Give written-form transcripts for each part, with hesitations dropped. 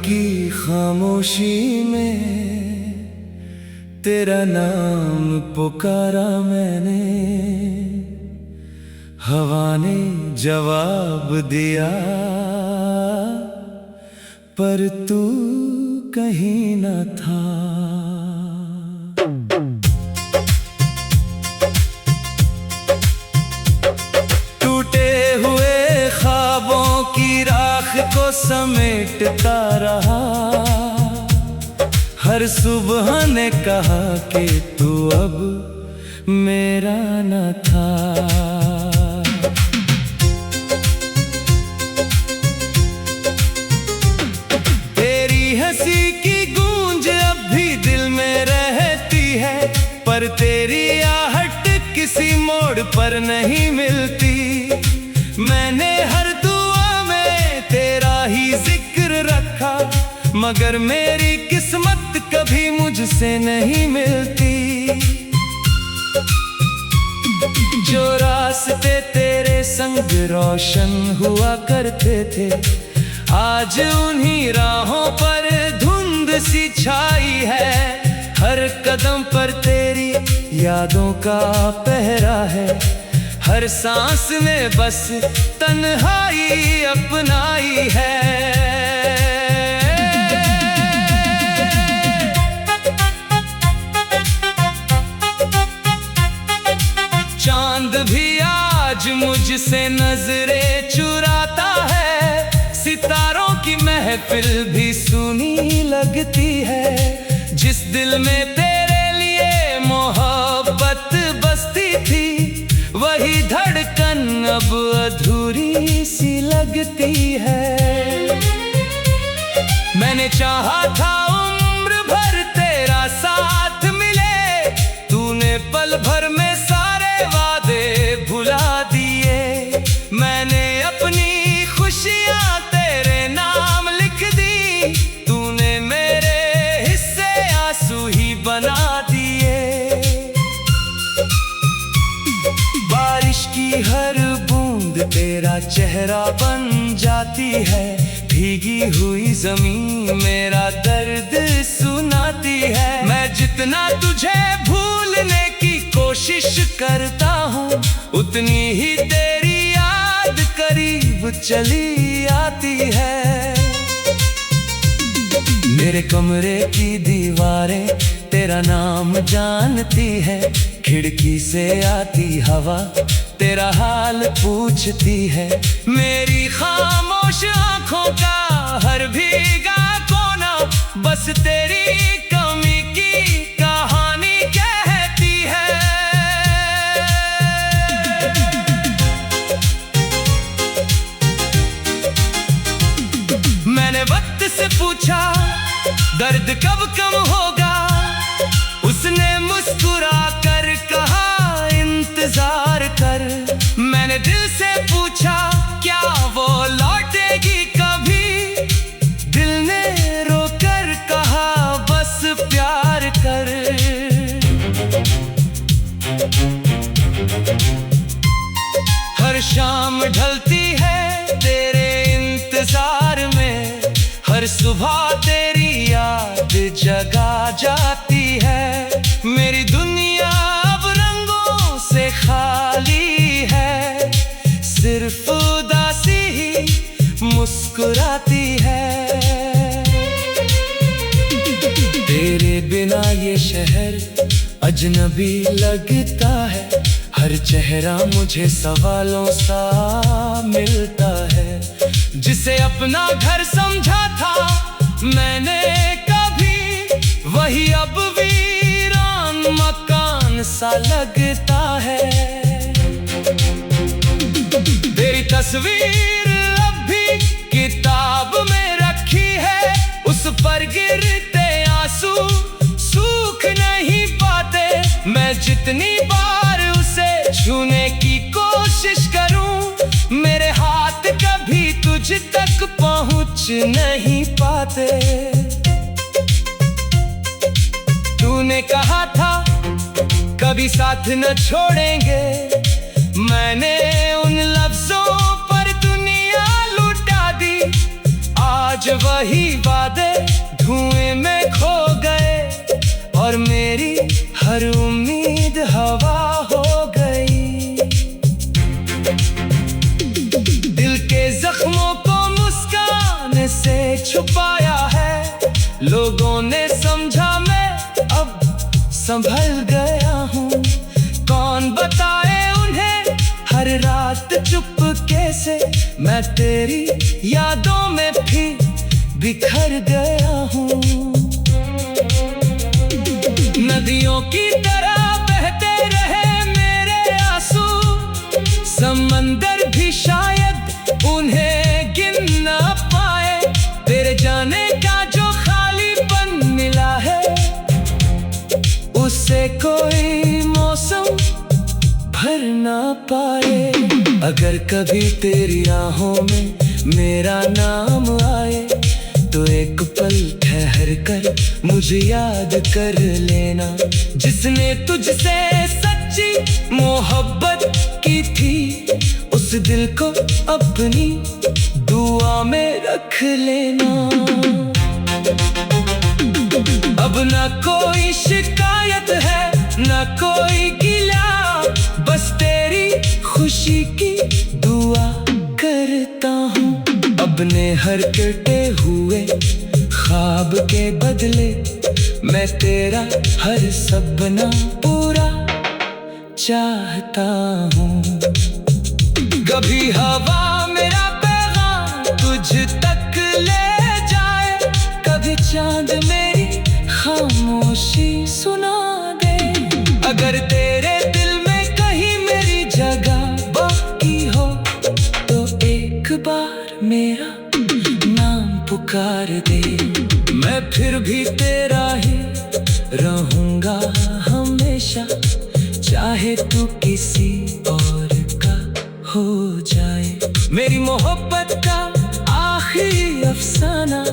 की खामोशी में तेरा नाम पुकारा मैंने, हवा ने जवाब दिया पर तू कहीं न था। टूटे हुए ख्वाबों की राख को समेटता रहा, हर सुबह ने कहा कि तू अब मेरा न था। तेरी हंसी की गूंज अब भी दिल में रहती है, पर तेरी आहट किसी मोड़ पर नहीं मिलती। मैंने हर दुआ में तेरा ही जिक्र रखा, मगर मेरी किस्मत कभी मुझसे नहीं मिलती। जो रास्ते तेरे संग रोशन हुआ करते थे, आज उन्हीं राहों पर धुंध सी छाई है। हर कदम पर तेरी यादों का पहरा है, हर सांस में बस तन्हाई अपनाई है। चांद भी आज मुझसे नजरें चुराता है, सितारों की महफिल भी सुनी लगती है। जिस दिल में तेरे लिए मोहब्बत बसती थी, वही धड़कन अब अधूरी सी लगती है। मैंने चाहा था उम्र भर तेरा साथ मिले, तूने पल भर में सारे वादे भुला दिए। मैंने अपनी खुशियां तेरे नाम लिख दी, तूने मेरे हिस्से आंसू ही बना दिए। बारिश की हर बूंद तेरा चेहरा बन जाती है, भीगी हुई जमीन मेरा दर्द सुनाती है। मैं जितना तुझे भूलने की कोशिश करता हूँ, उतनी ही तेरी याद करीब चली आती है। मेरे कमरे की दीवारें तेरा नाम जानती है, खिड़की से आती हवा तेरा हाल पूछती है। मेरी खामोश आंखों का हर भीगा कोना बस तेरी कमी की कहानी कहती है। मैंने वक्त से पूछा दर्द कब कम होगा, उसने मुस्कुरा कर कहा इंतजार कर। मैंने दिल से पूछा क्या वो लौटेगी कभी, दिल ने रोकर कहा बस प्यार कर। हर शाम ढलती है तेरे इंतजार में, हर सुबह तेरी याद जगा जाती है। मेरी दुनिया अब रंगों से खाली है, सिर्फ उदासी ही मुस्कुराती है। तेरे बिना ये शहर अजनबी लगता है, हर चेहरा मुझे सवालों सा मिलता है। जिसे अपना घर समझा था मैंने कभी, वही अब वीरान मकान सा लगता है। तेरी तस्वीर अब भी किताब में रखी है, उस पर गिरते आंसू सूख नहीं पाते। मैं जितनी बार उसे छूने की कोशिश करूं, मेरे हाथ कभी तुझ तक पहुंच नहीं पाते। तूने कहा था कभी साथ न छोड़ेंगे, मैंने उन लफ्जों पर दुनिया लुटा दी। आज आज वही वादे धुएं में खो गए और मेरी हर उम्मीद हवा हो गई। दिल के जख्मों को मुस्कान से छुपाया है, लोगों ने समझा मैं अब संभल गया हूँ। कौन बताए उन्हें हर रात चुपके से मैं तेरी यादों में भी बिखर गया हूँ। नदियों की तरह बहते रहे मेरे आंसू, समंदर भी शायद उन्हें गिन ना पाए। तेरे जाने का जो खालीपन मिला है, उससे कोई मौसम भर ना पाए। अगर कभी तेरी आहों में मेरा नाम आए, तो एक पल ठहर कर मुझे याद कर लेना, जिसने तुझसे सच्ची मोहब्बत की थी, उस दिल को अपनी दुआ में रख लेना। अब ना कोई शिकायत है, ना कोई गिला, बस तेरी खुशी की दुआ करता हूँ। अपने हर कटे हुए ख्वाब के बदले मैं तेरा हर सपना पूरा चाहता हूँ। कभी हवा मेरा पैगाम तुझ तक ले जाए, कभी चांद मेरी खामोशी सुना दे। अगर तेरे दिल में कहीं मेरी जगह बाकी हो, तो एक बार मेरा नाम पुकार दे। मैं फिर भी तेरा ही रहूंगा हमेशा, चाहे तू किसी और का हो जाए। मेरी मोहब्बत का आखिरी अफसाना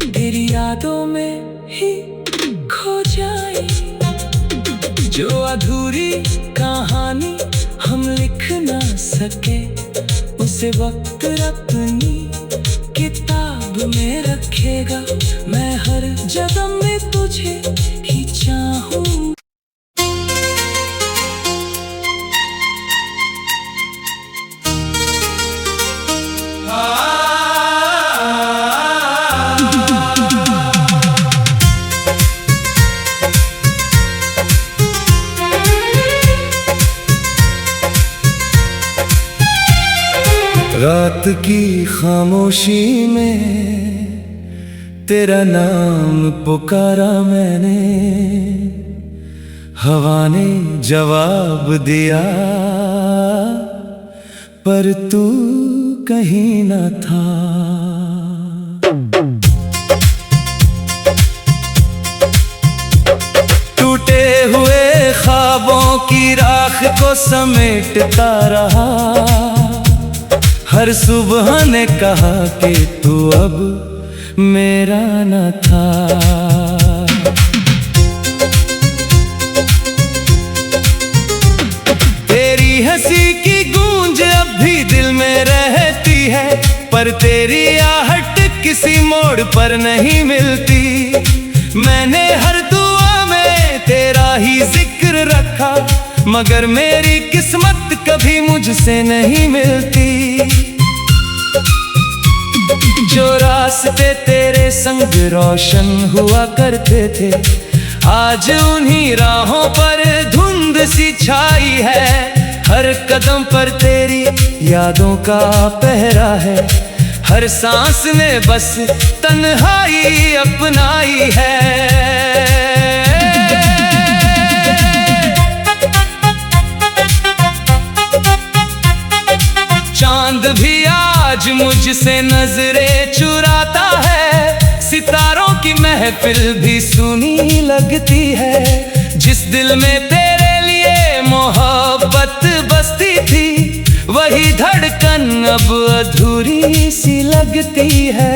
तेरी यादों में ही खो जाए। जो अधूरी कहानी हम लिख ना सके, उसे वक्त अपनी किताब में रखेगा। मैं हर जगह में तुझे ही चाहूँ। रात की खामोशी में तेरा नाम पुकारा मैंने, हवा ने जवाब दिया पर तू कहीं न था। टूटे हुए ख्वाबों की राख को समेटता रहा, हर सुबह ने कहा कि तू अब मेरा न था। तेरी हंसी की गूंज अब भी दिल में रहती है, पर तेरी आहट किसी मोड़ पर नहीं मिलती। मैंने हर दुआ में तेरा ही जिक्र रखा, मगर मेरी किस्मत कभी मुझसे नहीं मिलती। जो रास्ते तेरे संग रोशन हुआ करते थे, आज उन्हीं राहों पर धुंध सी छाई है। हर कदम पर तेरी यादों का पहरा है, हर सांस में बस तन्हाई अपनाई है। चांद भी आज मुझसे नजरें चुराता है, सितारों की महफिल भी सुनी लगती है। जिस दिल में तेरे लिए मोहब्बत बसती थी, वही धड़कन अब अधूरी सी लगती है।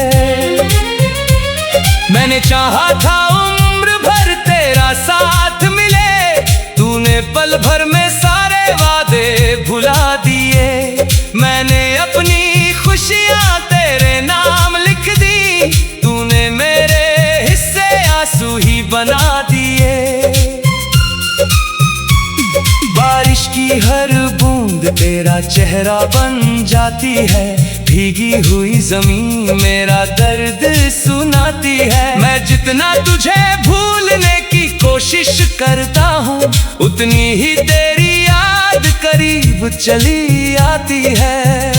मैंने चाहा था उम्र भर तेरा साथ मिले, तूने पल भर में सारे वादे भुला दिए। मैंने अपनी खुशियां तेरे नाम हर बूंद तेरा चेहरा बन जाती है। भीगी हुई जमीन मेरा दर्द सुनाती है। मैं जितना तुझे भूलने की कोशिश करता हूँ, उतनी ही तेरी याद करीब चली आती है।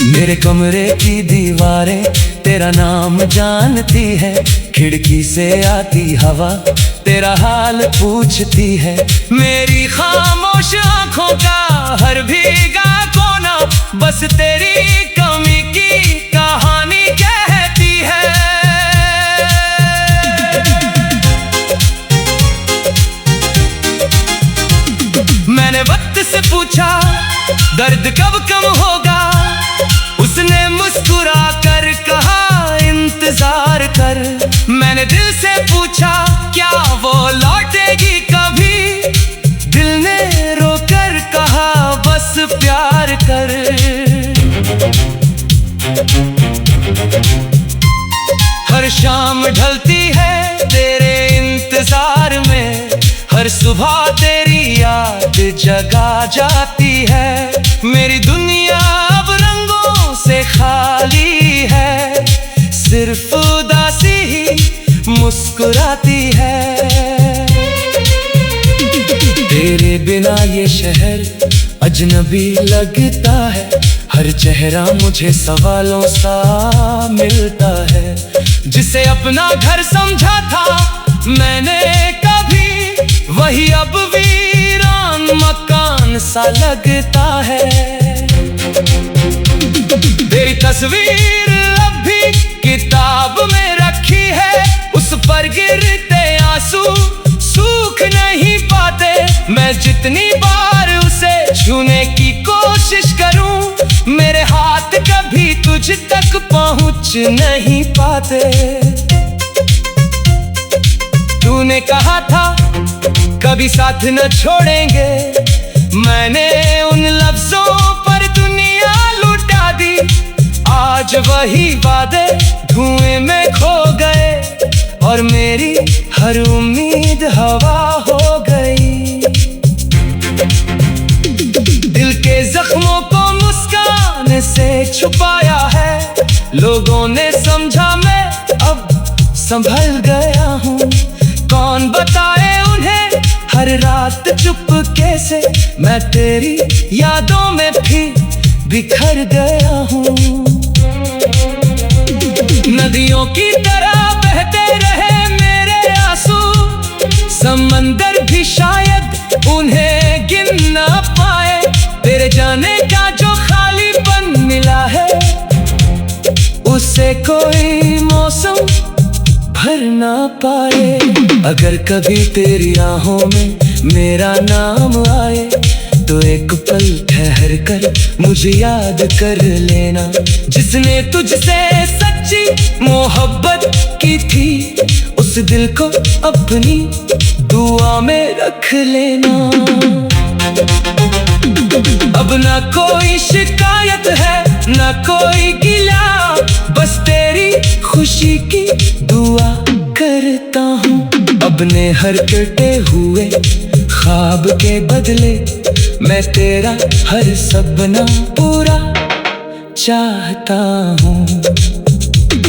मेरे कमरे की दीवारें तेरा नाम जानती है। खिड़की से आती हवा तेरा हाल पूछती है। मेरी खामोश आंखों का हर भीगा कोना बस तेरी कमी की कहानी कहती है। मैंने वक्त से पूछा दर्द कब कम होगा, उसने मुस्कुरा कर कहा इंतजार कर। मैंने दिल से पूछा क्या वो लौटेगी कभी, दिल ने रोकर कहा बस प्यार कर। हर शाम ढलती है तेरे इंतजार में, हर सुबह तेरी याद जगा जाती है। मेरी दुनिया अब रंगों से खाली है, सिर्फ उदासी ही मुस्कुराती है। तेरे बिना ये शहर अजनबी लगता है, हर चेहरा मुझे सवालों सा मिलता है। जिसे अपना घर समझा था मैंने कभी, वही अब वीरान मकान सा लगता है। तेरी तस्वीर अब भी किताब में रखी है, उस पर गिरते आंसू सूख नहीं पाते। मैं जितनी बार उसे छूने की कोशिश करूं, मेरे हाथ कभी तुझ तक पहुंच नहीं पाते। तूने कहा था कभी साथ न छोड़ेंगे, मैंने उन लफ्जों पर दुनिया लुटा दी। आज वही वादे धुएं में खो गए और मेरी हर उम्मीद हवा हो गई। दिल के जख्मों को मुस्कान से छुपाया है, लोगों ने समझा मैं अब संभल गया हूँ। कौन बताए उन्हें हर रात चुपके से मैं तेरी यादों में भी बिखर गया हूँ। नदियों की तरह बहते रहे मेरे आंसू, समंदर भी शायद उन्हें गिन न पाए। तेरे जाने का जो खालीपन मिला है, उससे कोई मौसम भर ना पाए। अगर कभी तेरी आहों में मेरा नाम आए, तो एक पल ठहर कर मुझे याद कर लेना। जिसने तुझसे सच्ची मोहब्बत की थी, उस दिल को अपनी दुआ में रख लेना। अब ना कोई शिकायत है ना कोई गिला, बस तेरी खुशी की दुआ करता हूँ। अपने हर कटे हुए ख्वाब के बदले मैं तेरा हर सपना पूरा चाहता हूँ।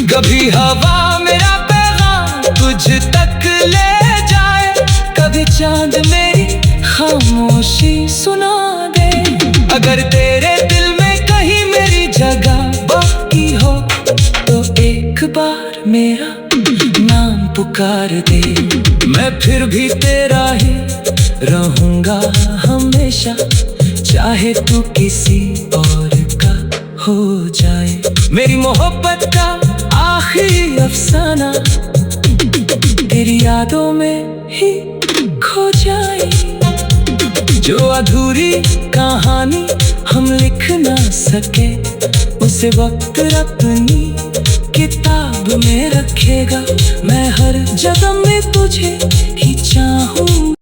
कभी हवा मेरा पैगाम तुझ तक ले जाए, कभी चांद मेरी खामोशी सुना दे। अगर तेरे दिल में कहीं मेरी जगह बाकी हो, तो एक बार मेरा नाम पुकार दे। मैं फिर भी तेरा ही रहूंगा हमेशा, चाहे तू किसी और का हो जाए। मेरी मोहब्बत का आखिरी अफसाना तेरी यादों में ही खो जाए। जो अधूरी कहानी हम लिख ना सके, उसे वक्त अपनी किताब में रखेगा। मैं हर जगह में तुझे ही चाहूँ।